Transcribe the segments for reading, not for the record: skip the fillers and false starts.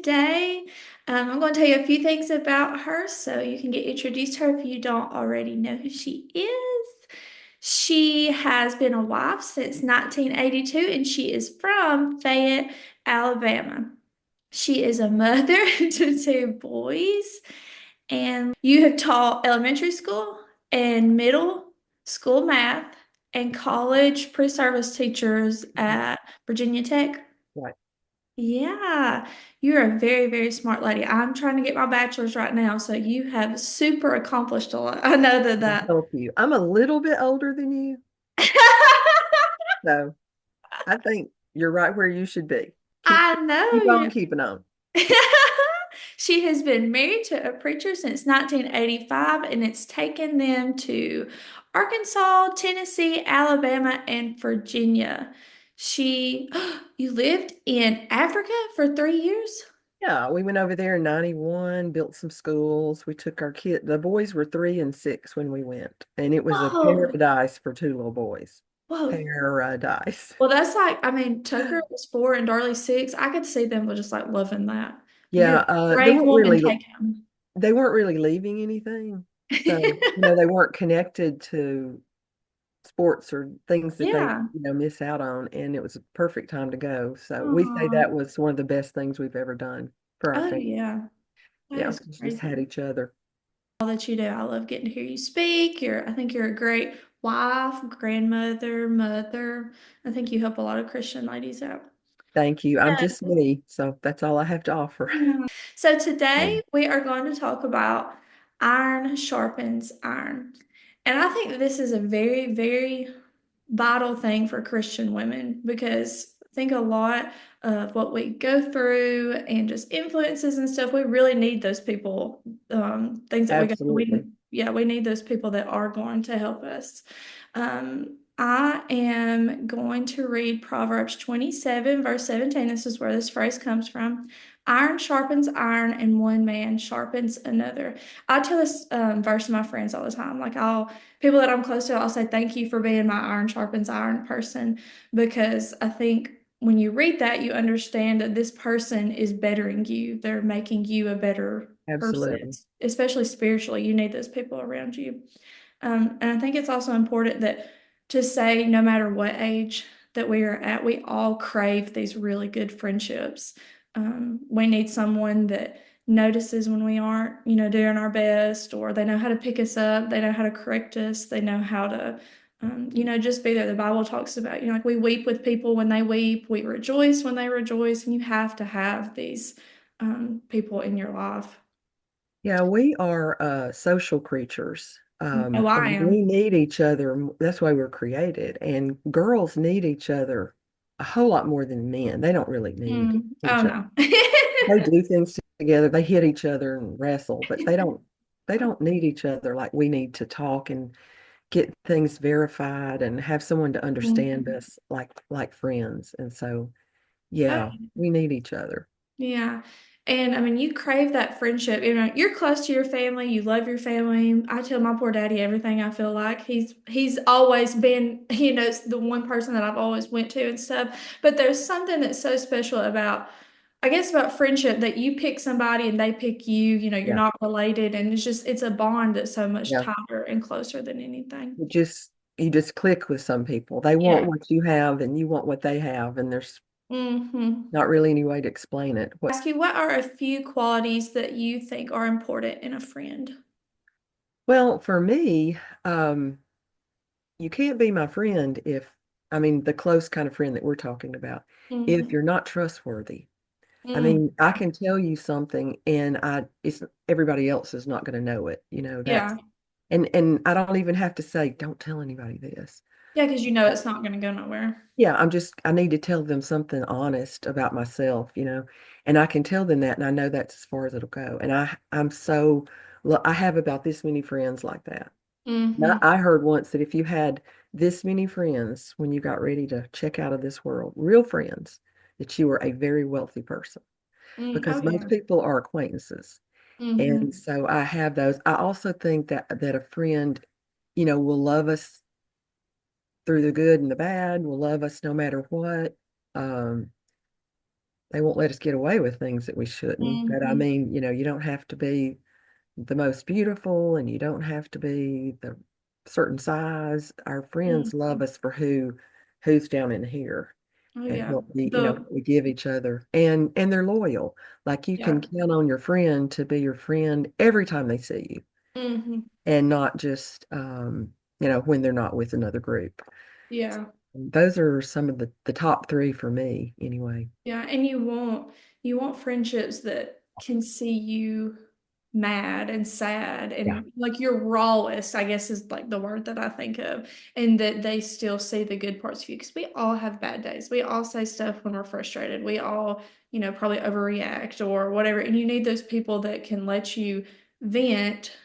today I'm going to tell you a few things about her so you can get introduced to her if you don't already know who she is. She has been a wife since 1982 and she is from Fayette, Alabama. She is a mother to two boys, and you have taught elementary school and middle school math and college pre-service teachers at Virginia Tech. Right. Yeah, you're a very, very smart lady. I'm trying to get my bachelor's right now, so you have super accomplished a lot. I know I'll that. help you. I'm a little bit older than you, so I think you're right where you should be. Keep I know keep on you. keeping on. She has been married to a preacher since 1985, and it's taken them to Arkansas, Tennessee, Alabama, and Virginia. She, you lived in Africa for 3 years? Yeah, we went over there in 91, built some schools. We took our the boys were 3 and 6 when we went, and it was a Whoa, paradise for two little boys. whoa. Paradise. Well, that's like, I mean, Tucker was 4 and Darley 6. I could see them just like loving that. You're Yeah, a brave woman, take him. they weren't really leaving anything. So, they weren't connected to sports or things that they, Yeah. miss out on. And it was a perfect time to go. So we say Aw. that was one of the best things we've ever done for our Oh, family. yeah. That Yeah, is we just had crazy. each other. All that you do. I love getting to hear you speak. I think you're a great wife, grandmother, mother. I think you help a lot of Christian ladies out. Thank you. I'm just Yes. me. So that's all I have to offer. Yeah. So today Um, we are going to talk about iron sharpens iron. And I think that this is a very, very vital thing for Christian women because I think a lot of what we go through and just influences and stuff, we really need those people, things that we go through. Absolutely. Yeah, we need those people that are going to help us. I am going to read Proverbs 27, verse 17. This is where this phrase comes from. Iron sharpens iron, and one man sharpens another. I tell this verse to my friends all the time. Like people that I'm close to, I'll say thank you for being my iron sharpens iron person because I think when you read that, you understand that this person is bettering you. They're making you a better person, Absolutely. especially spiritually. You need those people around you. And I think it's also important that to say no matter what age that we are at, we all crave these really good friendships. We need someone that notices when we aren't, doing our best, or they know how to pick us up, they know how to correct us, they know how to, just be there. The Bible talks about, like we weep with people when they weep, we rejoice when they rejoice, and you have to have these people in your life. Yeah, we are social creatures. Oh, I And we am. need each other. That's why we're created. And girls need each other a whole lot more than men. They don't really need Oh each other. no. They do things together. They hit each other and wrestle, but they don't need each other like we need to talk and get things verified and have someone to understand Mhm. us like friends. And so, Oh, yeah, we need each other. yeah. And I mean, you crave that friendship. You're close to your family, you love your family. I tell my poor daddy everything I feel like. He's always been, the one person that I've always went to and stuff. But there's something that's so special about, I guess, about friendship that you pick somebody and they pick you, you're Yeah. not related, and it's a bond that's so much Yeah. tighter and closer than anything. You just click with some people. They want Yeah. what you have and you want what they have, and there's Mm-hmm. not really any way to explain it. Ask you, what are a few qualities that you think are important in a friend? Well, for me, you can't be my friend I mean, the close kind of friend that we're talking about, if Mm-hmm. you're not trustworthy. I Mm, mean, I can tell you something and it's everybody else is not going to know it. yeah. And I don't even have to say, don't tell anybody this. Yeah, because it's not going to go nowhere. Yeah, I need to tell them something honest about myself, and I can tell them that, and I know that's as far as it'll go. And I have about this many friends like that. And Mm-hmm. I heard once that if you had this many friends when you got ready to check out of this world, real friends, that you were a very wealthy person Oh, because most yeah. people are acquaintances. And Mm-hmm. so I have those. I also think that a friend, will love us through the good and the bad, will love us no matter what. Um, they won't let us get away with things that we shouldn't. But I Hmm. mean, you don't have to be the most beautiful and you don't have to be the certain size. Our friends love Hmm. us for who's down in here Oh and yeah. what we, The what we give each other. And they're loyal. Like you yeah. can count on your friend to be your friend every time they see you Hmm. and not just when they're not with another group. Yeah. Those are some of the top three for me anyway. Yeah, and you want friendships that can see you mad and sad Yeah. and like your rawest, I guess is like the word that I think of, and that they still see the good parts of you because we all have bad days. We all say stuff when we're frustrated. We all, probably overreact or whatever, and you need those people that can let you vent,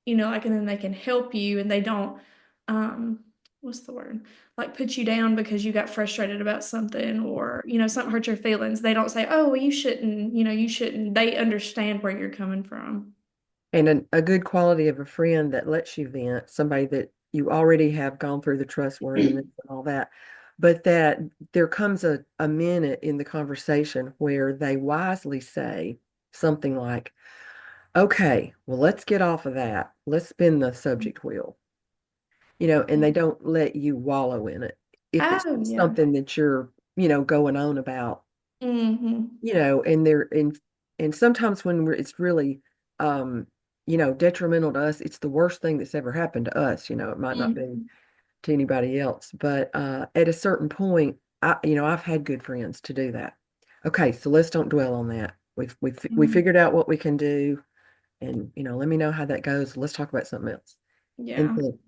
like, and then they can help you and they don't, um, what's the word? Like put you down because you got frustrated about something or, something hurt your feelings. They don't say, oh, well, you shouldn't. They understand where you're coming from. And a good quality of a friend that lets you vent, somebody that you already have gone through the trustworthiness and all that, but that there comes a minute in the conversation where they wisely say something like, okay, well, let's get off of that. Let's spin the subject wheel, and they don't let you wallow in it. If it's Oh, yeah. something that you're, going on about, Mm-hmm. and and sometimes when it's really um detrimental to us, it's the worst thing that's ever happened to us. It might not be Mm-hmm. to anybody else, but at a certain point, I've had good friends to do that. Okay, so let's don't dwell on that. We Mm-hmm. figured out what we can do, and let me know how that goes. Let's talk about something else. And Yeah. so,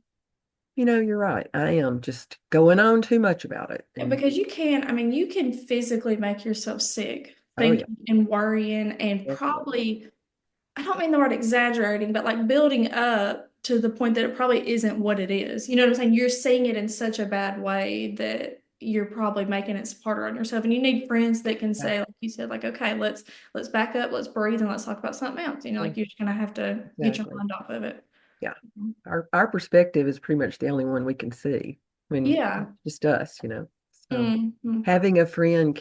you're right, I am just going on too much about it. Yeah, And because you can physically make yourself sick oh yeah, thinking and worrying and definitely. probably I don't mean the word exaggerating, but like building up to the point that it probably isn't what it is. You know what I'm saying? You're seeing it in such a bad way that you're probably making it harder on yourself. And you need friends that can Yeah, say, like you said, like, okay, let's back up, let's breathe, and let's talk about something else. yeah, Like you're just gonna have to get your exactly. mind off of it. Yeah. Our perspective is pretty much the only one we can see when Yeah. it's just us. So Hmm. having a friend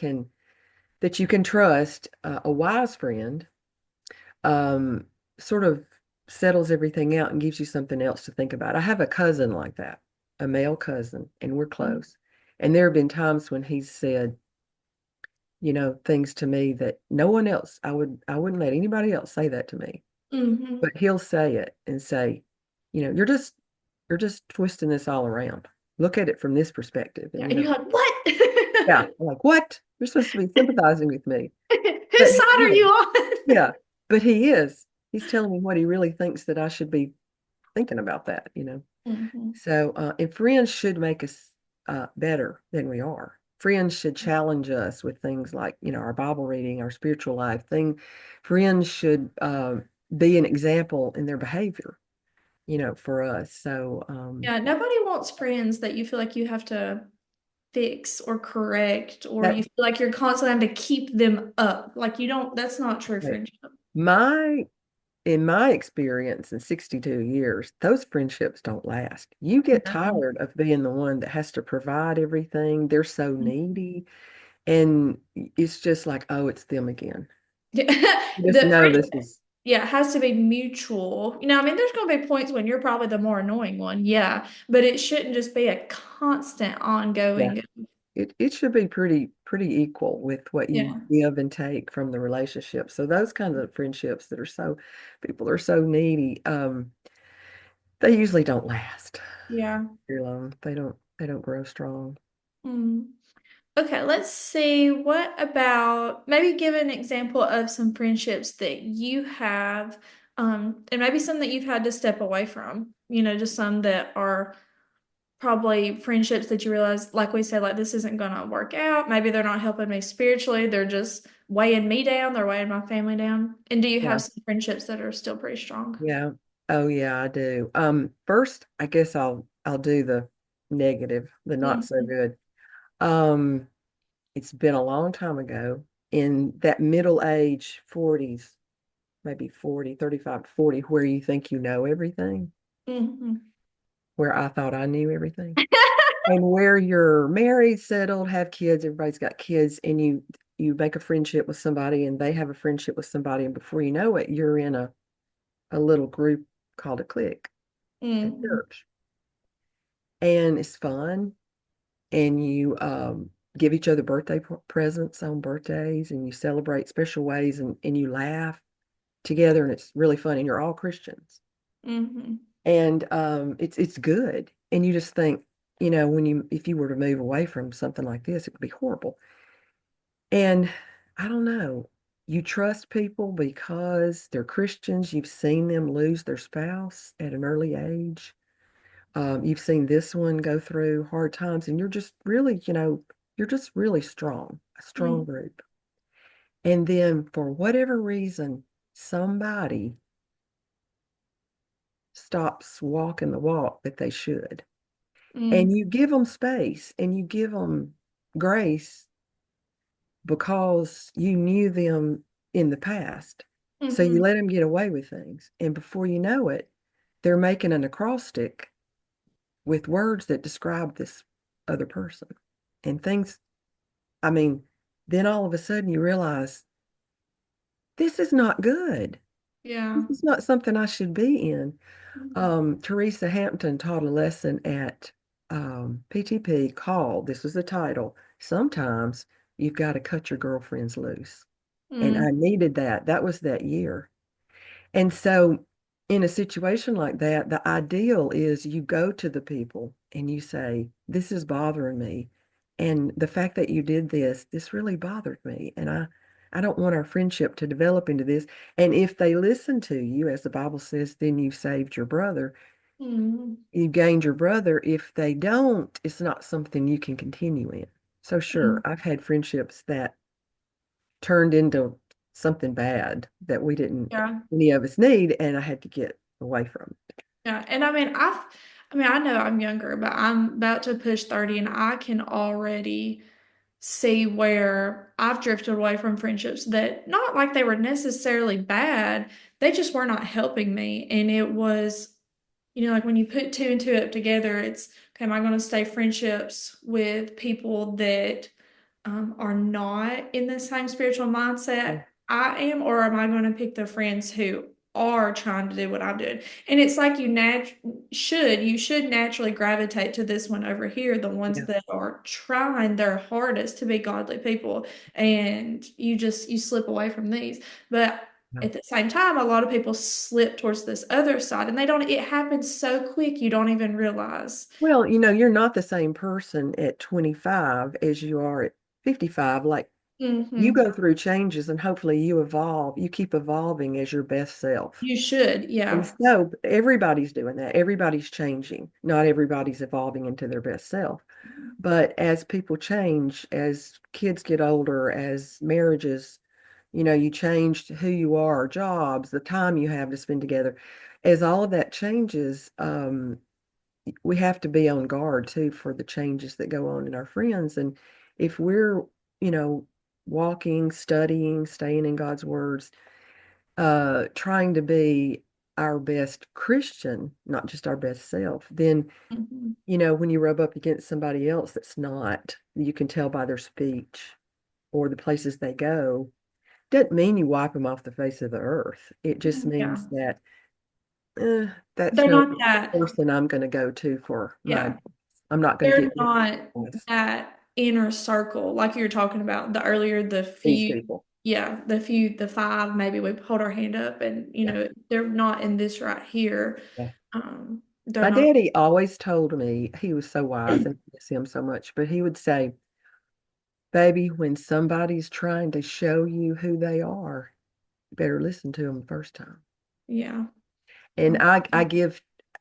that you can trust, a wise friend, um, sort of settles everything out and gives you something else to think about. I have a cousin like that, a male cousin, and we're close. And there have been times when he's said, things to me that no one else, I wouldn't let anybody else say that to me. Hmm. But he'll say it and say, you're just twisting this all around. Look at it from this perspective. Yeah. And And you're like, yeah, what? I'm like, what? You're supposed to be sympathizing with me. But Whose side are you on? yeah, but he is. He's telling me what he really thinks that I should be thinking about that. Hmm. So, and friends should make us better than we are. Friends should challenge us with things like, our Bible reading, our spiritual life thing. Friends should be an example in their behavior, for us. So, Yeah, nobody wants friends that you feel like you have to fix or correct, or that you feel like you're constantly having to keep them up. Like you don't, that's not true right. friendship. my in my experience in 62 years, those friendships don't last. You get No. tired of being the one that has to provide everything. They're so Mhm. needy. And it's just like, oh, it's them again. Yeah. You just The know this friendship, is, yeah, it has to be mutual. There's going to be points when you're probably the more annoying one. Yeah, but it shouldn't just be a constant yeah, ongoing. it should be pretty equal with what you Yeah. give and take from the relationship. So those kinds of friendships that people are so needy, they usually don't last Yeah. very long. They don't grow strong. Mm. Okay, let's see. What about maybe give an example of some friendships that you have, and maybe some that you've had to step away from, just some that are probably friendships that you realize, like we said, like this isn't gonna work out. Maybe they're not helping me spiritually, they're just weighing me down, they're weighing my family down. And do you have Yeah. some friendships that are still pretty strong? Yeah. Oh yeah, I do. First, I guess I'll do the negative, the not so Mhm. good. Um, it's been a long time ago in that middle age 40s, maybe 40, 35 to 40, where you think you know everything, Mhm. where I thought I knew everything. And where you're married, settled, have kids, everybody's got kids, and you make a friendship with somebody and they have a friendship with somebody, and before you know it, you're in a little group called a clique at Mm-hmm. church. And it's fun. And you give each other birthday presents on birthdays, and you celebrate special ways, and you laugh together, and it's really fun. And you're all Christians. Mm-hmm. And it's good. And you just think, when if you were to move away from something like this, it would be horrible. And I don't know, you trust people because they're Christians. You've seen them lose their spouse at an early age. You've seen this one go through hard times, and you're just really strong, a strong Mm-hmm. group. And then for whatever reason, somebody stops walking the walk that they should. And you give them space and you give them grace because you knew them in the past. So Mm-hmm. you let them get away with things. And before you know it, they're making an acrostic with words that describe this other person. And things, I mean, then all of a sudden you realize this is not good. This Yeah. is not something I should be in. Mm-hmm. Teresa Hampton taught a lesson at PTP called, this was the title, Sometimes You've Got to Cut Your Girlfriends Loose. And I needed that. That was that year. And so, in a situation like that, the ideal is you go to the people and you say, this is bothering me. And the fact that you did this really bothered me. And I don't want our friendship to develop into this. And if they listen to you, as the Bible says, then you've saved your brother. Mm-hmm. You've gained your brother. If they don't, it's not something you can continue in. So, sure, I've had friendships that turned into something bad that we didn't Yeah. any of us need, and I had to get away from it. Yeah. And I mean, I know I'm younger, but I'm about to push 30 and I can already see where I've drifted away from friendships that not like they were necessarily bad, they just were not helping me. And it was, like when you put two and two up together, it's okay, am I going to stay friendships with people that are not in the same spiritual mindset I am, or am I going to pick the friends who are trying to do what I'm doing? And it's like you should naturally gravitate to this one over here, the ones Yeah, that are trying their hardest to be godly people, and you slip away from these. But yeah. at the same time, a lot of people slip towards this other side, and it happens so quick you don't even realize. Well, you're not the same person at 25 as you are at 55. Like, you Hmm. go through changes, and hopefully you evolve. You keep evolving as your best self. You should, And yeah. so everybody's doing that. Everybody's changing. Not everybody's evolving into their best self. But as people change, as kids get older, as marriages, you change who you are, jobs, the time you have to spend together. As all of that changes, we have to be on guard too for the changes that go on in our friends. And if we're, you know, walking, studying, staying in God's words, trying to be our best Christian, not just our best self, then, Mhm. when you rub up against somebody else that's not, you can tell by their speech or the places they go. Doesn't mean you wipe them off the face of the earth. It just Yeah. means that that's They're no not that, person I'm going to go to for my. yeah. I'm not going to They're get not with that inner circle like you were talking about the earlier, these people. the five, maybe we hold our hand up and, Yeah, they're not in this right here. yeah. They're My not. daddy always told me, he was so wise and I miss him so much, but he would say, baby, when somebody's trying to show you who they are, you better listen to them the first time. Yeah. And I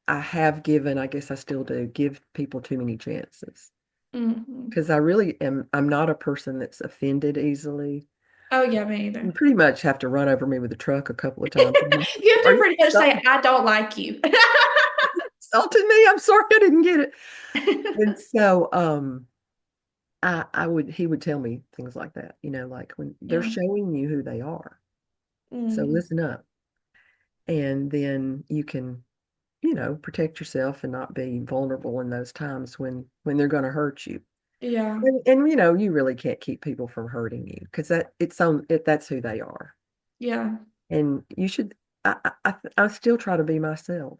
have given, I guess I still do, give people too many chances. Hmm. Because I'm not a person that's offended easily. Oh, yeah, me either. You pretty much have to run over me with a truck a couple of times. I'm like, You have are to you pretty much say, insulting I don't like you. me? I'm sorry I didn't get it. And so, he would tell me things like that, like when they're Yeah. showing you who they are. So Hmm. listen up. And then you can, protect yourself and not be vulnerable in those times when they're going to hurt you. Yeah. And you really can't keep people from hurting you because that's who they are. Yeah. And you should I still try to be myself,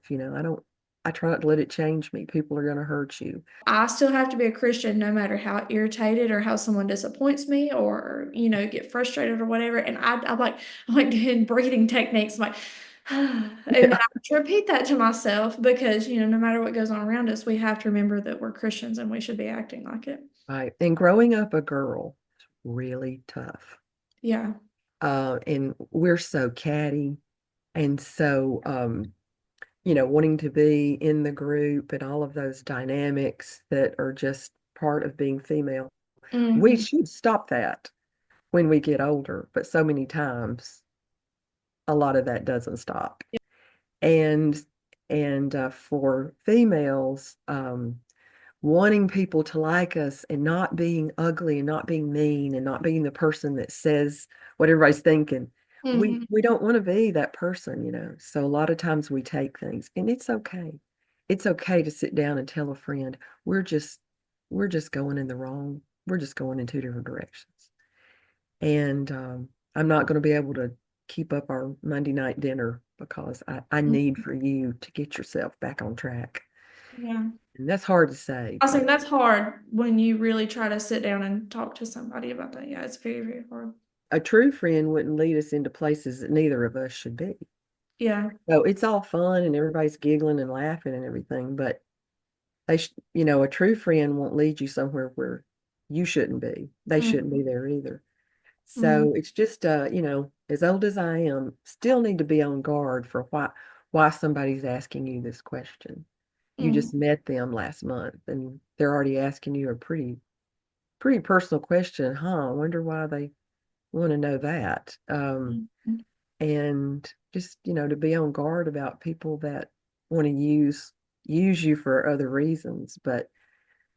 I try not to let it change me. People are going to hurt you. I still have to be a Christian no matter how irritated or how someone disappoints me or, get frustrated or whatever. And I'm like doing breathing techniques. I'm like, and then I Yeah, have to repeat that to myself because, no matter what goes on around us, we have to remember that we're Christians and we should be acting like it. right. And growing up a girl is really tough. Yeah. And we're so catty and so wanting to be in the group and all of those dynamics that are just part of being female. We Hmm. should stop that when we get older, but so many times a lot of that doesn't stop. And for females, wanting people to like us and not being ugly and not being mean and not being the person that says what everybody's thinking. We Hmm. we don't want to be that person. So a lot of times we take things and it's okay. It's okay to sit down and tell a friend, we're just we're just going in the wrong, we're just going in two different directions. And I'm not going to be able to keep up our Monday night dinner because I need for you to get yourself back on track. Yeah. And that's hard to say, I think but that's hard when you really try to sit down and talk to somebody about that. Yeah, it's very, very hard. a true friend wouldn't lead us into places that neither of us should be. Yeah. So it's all fun and everybody's giggling and laughing and everything, but a true friend won't lead you somewhere where you shouldn't be. They shouldn't be Mm-hmm. there either. Mm-hmm. So it's just as old as I am, still need to be on guard for why somebody's asking you this question. You just met them last month and they're already asking you a pretty personal question, huh? I wonder why they want to know that. Mm-hmm. And just, to be on guard about people that want to use you for other reasons, but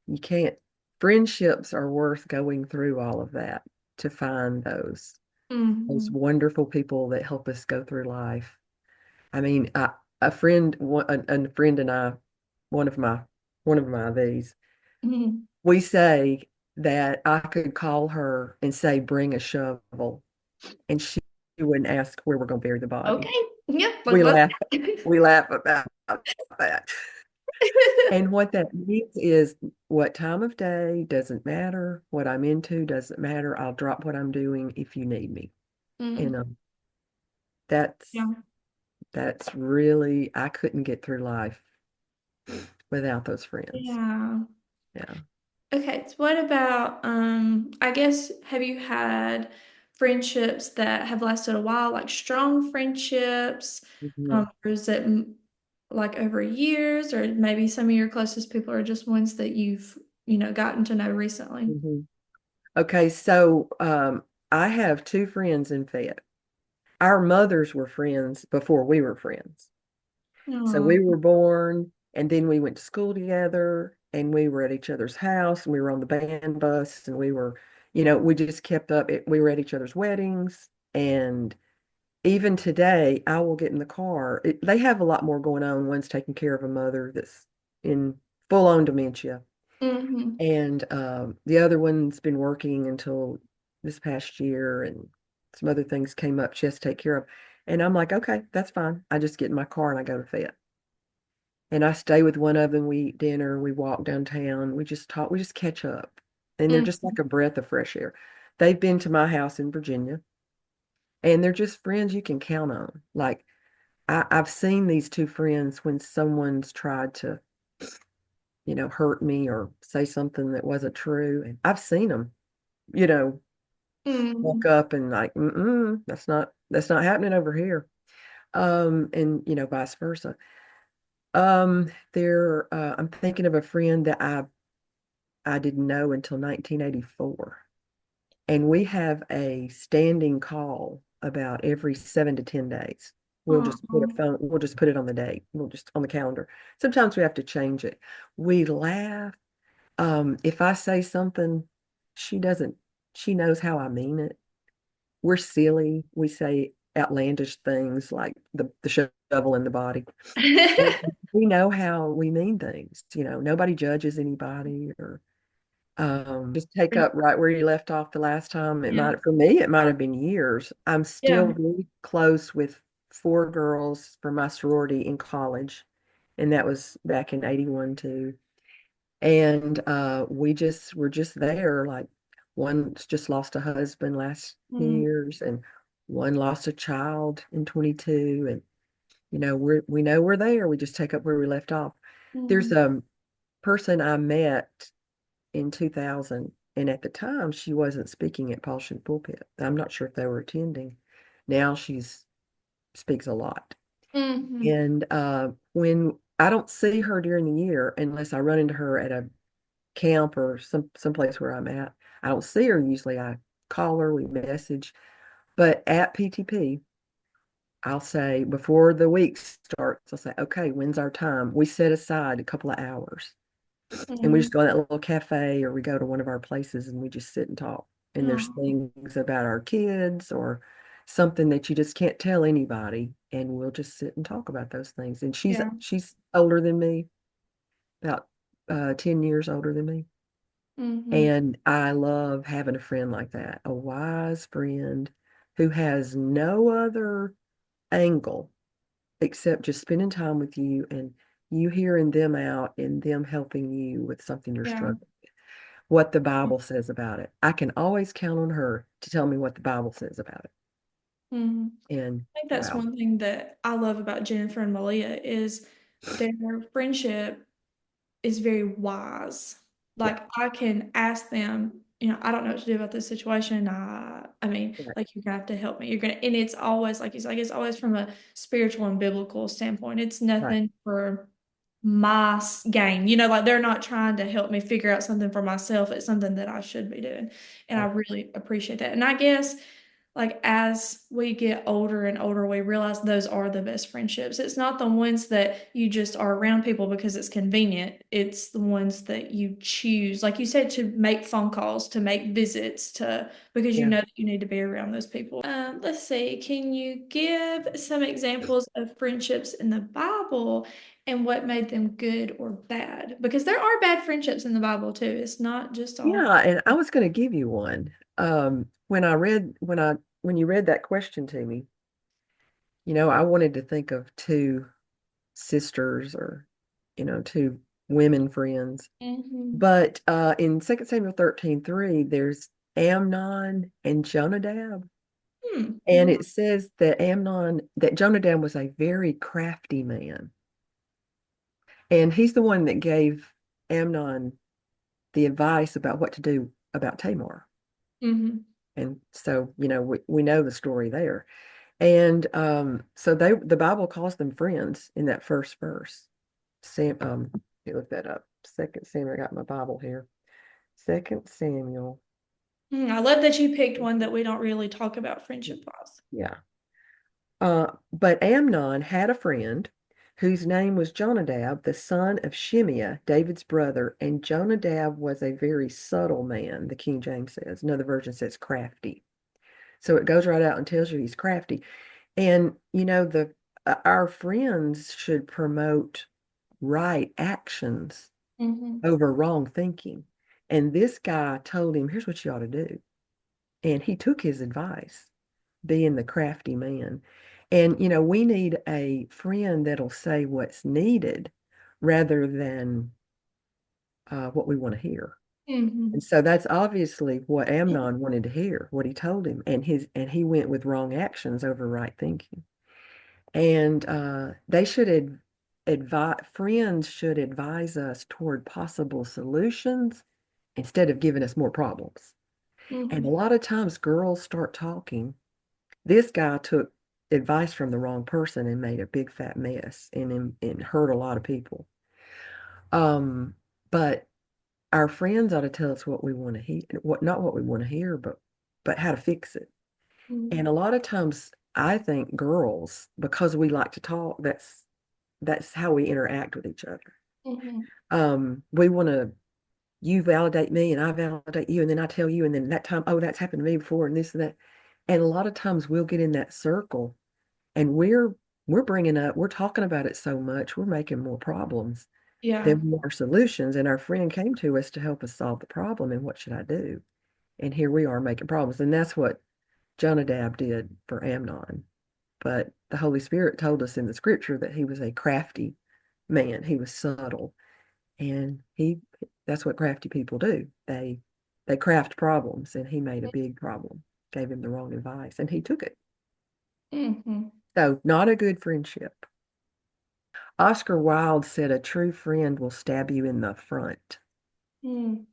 you can't friendships are worth going through all of that to find those Mm-hmm. wonderful people that help us go through life. I mean, a friend, a friend and I, one of my, one of my these, Mm-hmm. we say that I could call her and say, bring a shovel, and she wouldn't ask where we're going to bury the body. Okay. Yep. We Let's. laugh, we laugh about that. And what that means is what time of day doesn't matter, what I'm into doesn't matter. I'll drop what I'm doing if you need me. And Mm. that's Yeah. that's really I couldn't get through life without those friends. Yeah. Yeah. Okay. So what about, I guess, have you had friendships that have lasted a while, like strong friendships? Hmm. Or is it like over years, or maybe some of your closest people are just ones that you've, gotten to know recently? Hmm. Okay, so I have two friends in Fayette. Our mothers were friends before we were friends. So we Oh. were born, and then we went to school together, and we were at each other's house, and we were on the band bus, and we just kept up. We were at each other's weddings, and even today, I will get in the car. They have a lot more going on. One's taking care of a mother that's in full-on dementia, Mm-hmm. and the other one's been working until this past year, and some other things came up she has to take care of. And I'm like, okay, that's fine. I just get in my car and I go to Fayette. And I stay with one of them. We eat dinner, we walk downtown, we just talk, we just catch up. And they're just like a breath of fresh air. They've been to my house in Virginia, and they're just friends you can count on. Like I've seen these two friends when someone's tried to, hurt me or say something that wasn't true. And I've seen them, you know, walk Mm-hmm. up and like, that's not happening over here. And vice versa. I'm thinking of a friend that I didn't know until 1984. And we have a standing call about every 7 to 10 days. Oh. We'll just put it on the date. We'll just on the calendar. Sometimes we have to change it. We laugh. If I say something, she doesn't, she knows how I mean it. We're silly. We say outlandish things like the shovel in the body. And we know how we mean things. Nobody judges anybody or Just take up right where you left off the last time. It Yeah. might, for me, it might have been years. I'm still Yeah. really close with four girls from my sorority in college, and that was back in 81 too. And we're just there. Like one's just lost a husband last Mm, years, and one lost a child in 22. And we know we're there. We just take up where we left off. There's mm, a person I met in 2000, and at the time she wasn't speaking at Paulson Pulpit. I'm not sure if they were attending. Now she's speaks a lot. mm, And when I don't see her during the year unless I run into her at a camp or someplace where I'm at. I don't see her usually. I call her, we message. But at PTP, I'll say before the week starts, I'll say, okay, when's our time? We set aside a couple of hours and we mm, just go to that little cafe or we go to one of our places and we just sit and talk. And there's oh, things about our kids or something that you just can't tell anybody. And we'll just sit and talk about those things. And yeah. she's older than me, about 10 years older than me. Mm-hmm. And I love having a friend like that, a wise friend who has no other angle except just spending time with you and you hearing them out and them helping you with something you're Yeah. struggling with. What the Bible says about it. I can always count on her to tell me what the Bible says about it. Mm-hmm. And I think that's wow. one thing that I love about Jennifer and Malia is their friendship is very wise. Yeah. Like I can ask them, I don't know what to do about this situation. I mean, Right. like you're gonna have to help me. You're gonna, and it's always like it's always from a spiritual and biblical standpoint. It's Right. nothing for my gain. Like they're not trying to help me figure out something for myself. It's something that I should be doing, and I Right. really appreciate that. And I guess like as we get older and older, we realize those are the best friendships. It's not the ones that you just are around people because it's convenient. It's the ones that you choose, like you said, to make phone calls, to make visits, to because you Yeah. know that you need to be around those people. Let's see. Can you give some examples of friendships in the Bible and what made them good or bad? Because there are bad friendships in the Bible too. It's not just all. Yeah. And I was going to give you one. When you read that question to me, I wanted to think of two sisters or, two women friends. Mm-hmm. But in 2 Samuel 13:3, there's Amnon and Jonadab. And Hmm. it says that Jonadab was a very crafty man. And he's the one that gave Amnon the advice about what to do about Tamar. Mm-hmm. And so, we know the story there. And so the Bible calls them friends in that first verse. Let me look that up. Second Samuel, I got my Bible here. Second Samuel. I love that you picked one that we don't really talk about friendship wise. Yeah. But Amnon had a friend whose name was Jonadab, the son of Shimeah, David's brother, and Jonadab was a very subtle man, the King James says. Another version says crafty. So it goes right out and tells you he's crafty. And the our friends should promote right actions Mm-hmm. over wrong thinking. And this guy told him, here's what you ought to do. And he took his advice, being the crafty man. And, we need a friend that'll say what's needed rather than what we want to hear. Mm-hmm. And so that's obviously what Amnon wanted to hear, what he told him. And he went with wrong actions over right thinking. And they should advise friends should advise us toward possible solutions instead of giving us more problems. And a Mm-hmm. lot of times girls start talking. This guy took advice from the wrong person and made a big fat mess and hurt a lot of people. But our friends ought to tell us what we want to hear, what not what we want to hear, but how to fix it. And a lot of times I think girls, because we like to talk, that's how we interact with each other. Mm-hmm. We want to you validate me and I validate you, and then I tell you, and then that time, oh, that's happened to me before, and this and that. And a lot of times we'll get in that circle and we're talking about it so much, we're making more problems Yeah. Then more solutions. And our friend came to us to help us solve the problem. And what should I do? And here we are making problems. And that's what Jonadab did for Amnon. But the Holy Spirit told us in the scripture that he was a crafty man. He was subtle. And that's what crafty people do. They craft problems, and he made a big problem, gave him the wrong advice, and he took it. Hmm. So not a good friendship. Oscar Wilde said a true friend will stab you in the front. Mm.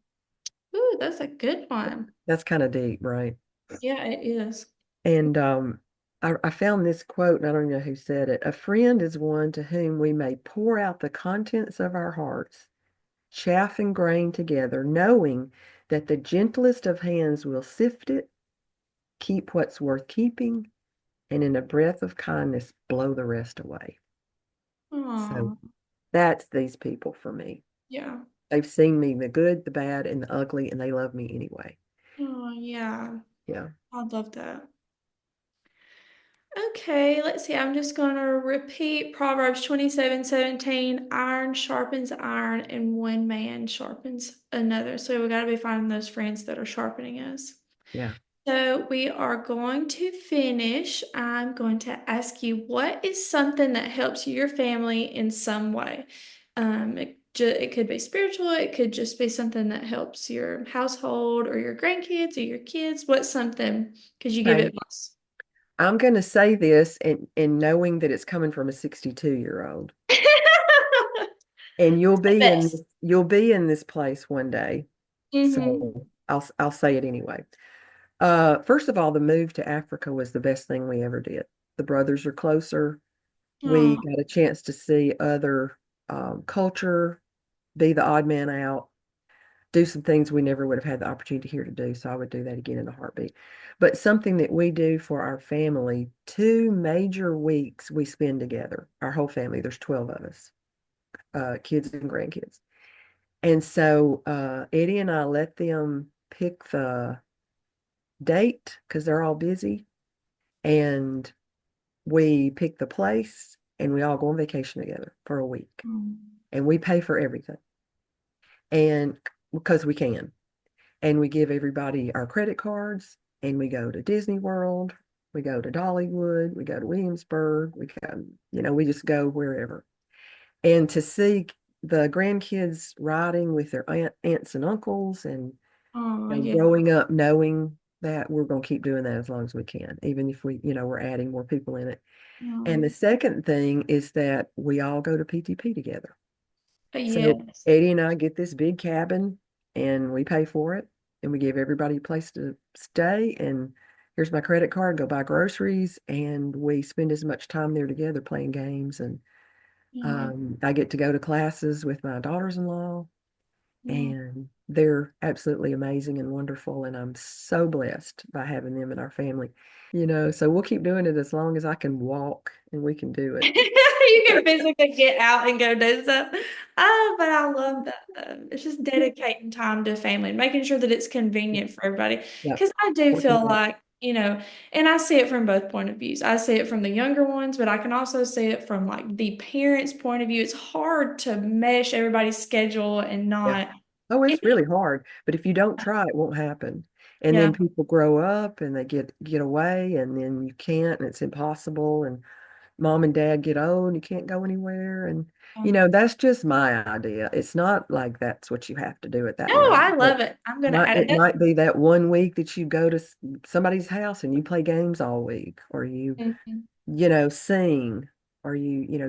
Ooh, that's a good one. That's kind of deep, right? Yeah, it is. And I found this quote, and I don't know who said it. A friend is one to whom we may pour out the contents of our hearts, chaff and grain together, knowing that the gentlest of hands will sift it, keep what's worth keeping, and in a breath of kindness, blow the rest away. So Oh, that's these people for me. yeah. They've seen me the good, the bad, and the ugly, and they love me anyway. Oh, yeah. Yeah, I love that. Okay, let's see. I'm just going to repeat Proverbs 27:17. Iron sharpens iron, and one man sharpens another. So we got to be finding those friends that are sharpening us. yeah. So we are going to finish. I'm going to ask you, what is something that helps your family in some way? It could be spiritual. It could just be something that helps your household or your grandkids or your kids. What's something? Could you give Okay. advice? I'm going to say this and knowing that it's coming from a 62-year-old. And The best. you'll be in this place one day. Mm-hmm. So I'll say it anyway. First of all, the move to Africa was the best thing we ever did. The brothers are closer. We Oh, got a chance to see other culture, be the odd man out, do some things we never would have had the opportunity here to do. So I would do that again in a heartbeat. But something that we do for our family, 2 major weeks we spend together, our whole family. There's 12 of us, kids and grandkids. And so Eddie and I let them pick the date because they're all busy. And we pick the place and we all go on vacation together for a week. mm, And we pay for everything. And because we can. And we give everybody our credit cards and we go to Disney World, we go to Dollywood, we go to Williamsburg, we go, we just go wherever. And to see the grandkids riding with their aunts and uncles and oh, yeah. growing up knowing that we're going to keep doing that as long as we can, even if we're adding more people in it. And Oh, the second thing is that we all go to PTP together. So yes. Eddie and I get this big cabin and we pay for it and we give everybody a place to stay. And here's my credit card, go buy groceries. And we spend as much time there together playing games. And Yeah. I get to go to classes with my daughters-in-law Yeah. and they're absolutely amazing and wonderful. And I'm so blessed by having them in our family, so we'll keep doing it as long as I can walk and we can do it. You can physically get out and go do stuff. Oh, but I love that though. It's just dedicating time to family and making sure that it's convenient for everybody. Yeah. Because I do Working feel it out. like, and I see it from both point of views. I see it from the younger ones, but I can also see it from like the parents' point of view. It's hard to mesh everybody's schedule and Yeah. not, Oh, you it's really hard, but if you don't try, it won't happen. And then yeah. people grow up and they get away and then you can't and it's impossible and mom and dad get old and you can't go anywhere and that's just my idea. It's not like that's what you have to do at that No, moment. I But love it. I'm gonna might add it it. might be that one week that you go to somebody's house and you play games all week or you Mhm. sing or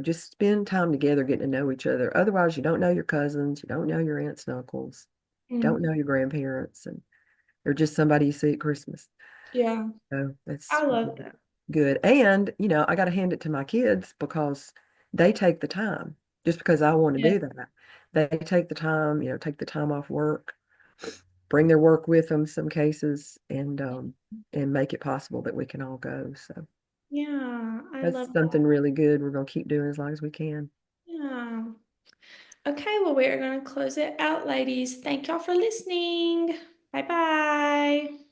just spend time together getting to know each other. Otherwise, you don't know your cousins, you don't know your aunts and uncles, don't know Mhm. your grandparents, and they're just somebody you see at Christmas. Yeah, So that's I love that. good. And, I got to hand it to my kids because they take the time just because I want to Yeah. do that. They take the time, take the time off work, bring their work with them some cases and make it possible that we can all go. So Yeah, I that's love something that. really good we're going to keep doing as long as we can. Yeah. Okay, well, we're going to close it out, ladies. Thank y'all for listening. Bye bye.